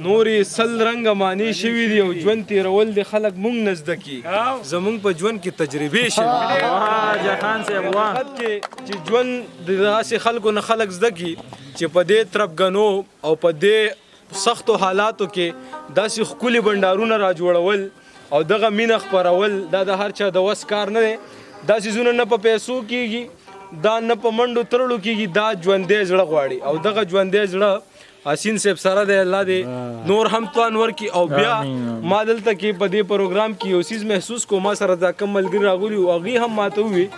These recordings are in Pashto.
نورې سل رنګه معنی شوي دي او ژوند تېرول د خلک مونږ نه زده کي زمونږ په ژوند کې تجربې شوي جهان صاحب واه حقیقت کې چې ژوند د داسې خلکو نه خلک زده کي چې په دې تربګنو او په دې سختو حالاتو کې داسې ښکلي بنډارونه را جوړول او دغه مینه خپرول دا د هر چا د وس کار نه دی دا څیزونه نه په پیسو کېږي دا نه په منډو ترړو کېږي دا ژوندی زړه غواړي او دغه ژوندی زړه حسین صاحب سره دی الله دې نور هم توان ورکړي او بیا ما دلته کې په دې پروګرام کې یو څیز محسوس کوم ما سره دا کم ملګري راغلي وو هغوی هم ماته وویل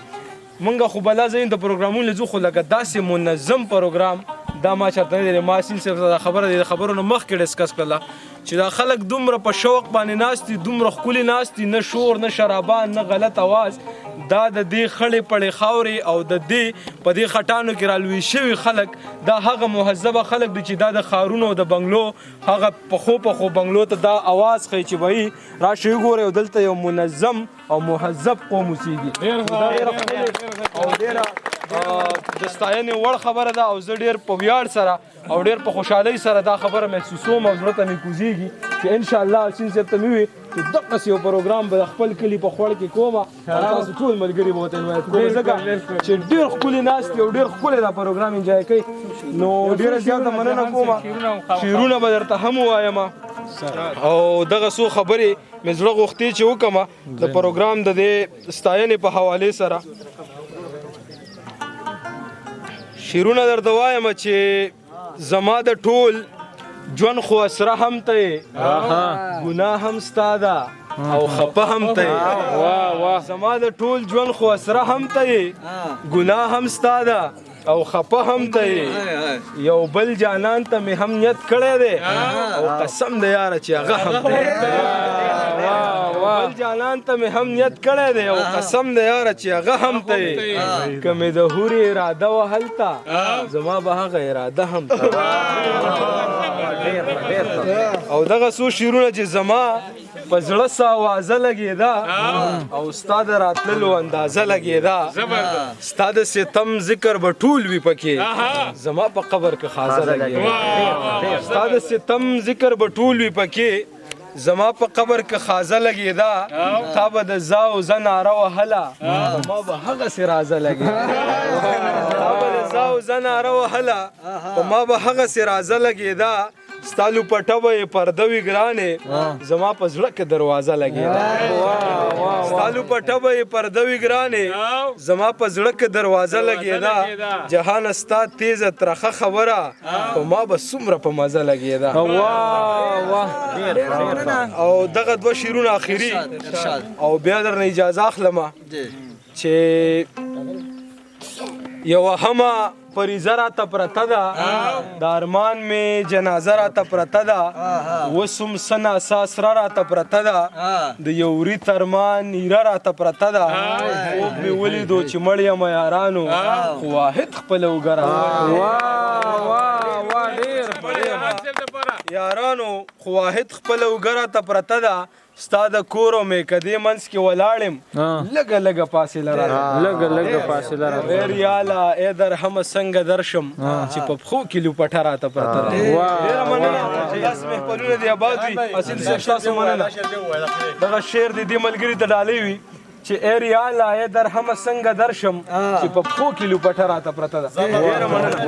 مونږ خو بلا ځین د پروګرامونو ځو خو لکه داسې منظم پروګرام دا ما چاته نه دی ما حسین صاحب دا خبره دی د خبرو نه مخکې ډسکس کړله چې دا خلک دومره په شوق باندې ناست دي دومره ښکلي ناست دي نه شور نه شرابان نه غلط اواز دا د دې خړې پړې خاورې او د دې په دې خټانو کې رالوي شوي خلک دا هغه مهذبه خلک دي چې دا د ښارونو او د بنګلو هغه پخو بنګلو ته دا اواز ښیي چې وایي راشئ وګورئ او دلته یو منظم او مهذب قوم اوسېږي او ډېره د ستاینې وړ خبره ده او زه ډېر په ویاړ سره او ډېر په خوشحالۍ سره دا خبره محسوسوم او زړه ته مې کوزېږي چې انشاءالله حسین صاحب ته مې وي چې دقسې یو پروګرام به د خپل کلي په خوړ کې کوم او تاسو ټول ملګري به ورته انوایت کوم ځکه چې ډېر ښکلي ناست دي او ډېر ښکلی دا پروګرام انجوای کوي نو ډېره زیاته مننه کومه شعرونه به درته هم ووایم او دغه څو خبرې مې زړه غوښتې چې وکړم د پروګرام د دې ستاینې په حوالې سره شعرونه درته وایم چې زما د ټول ژوند خو اسره هم ته یې ګناه هم ستا ده او خپه هم ته یې زما د ټول ژوند خو اسره هم ته یې ګناه هم ستا ده او خپه هم ته یې یو بل جانان ته مې هم نیت کړی دی او قسم د یاره چې هغه هم ته بل جانان ته مې هم نیت کړی دی او قسم د یاره چې هغه هم ته یې که مې د هورې اراده وه هلته زما به هغه اراده هم ته او دغه څو شعرونه چې زما په زړه څه اوازه لګېده او ستا د راتللو اندازه لګېده ستا د ستم ذکر به ټول وي پکې زما په قبر کې خازه لګېده ستا د ستم ذکر به ټول وي پکې زما په قبر کې خازه لګېده تا به د زا او زه ناره وهله ما به هغسې رازه لګېده تا به د زا او زه ناره وهله په ما به هغسې رازه لګېده ستا لوپټه به یې پرده وي ګرانې زما په زړه کې دروازه لګېده ستا لوپټه به یې پرده وي ګرانې زما په زړه کې دروازه لګېده جهانه ستا تیزه ترخه خبره په ما به څومره په مزه لګېده او دغه دوه شعرونه اخري او بیا درنه اجازه اخلمه چې یوه همه فریضه راته پرته ده د ارمان مې جنازه راته پرته ده اوس هم څه ناسا سره راته پرته ده د یو وري ترمان ایره راته پرته ده خوب مې ولیدو چې مړ یم یارانو خو واحد خپله وګره یارانو خو واحد خپله وګه راته پرته ده ستا د کور او میکدې منځ کې ولاړم لږه لږه فاصله راته ای ریاله ای درهمه څنګه درشم چې په پښو کې لوپټه راته پرته ده ډېره مننه داسې محفلونه دې آباد وي حسین صاحب ستاسو مننه دغه شعر دې دې ملګري ته ډالۍ وي چې ای ریاله ای درهمه څنګه درشم چې په پښو کې لوپټه راته پرته ده ډېره مننه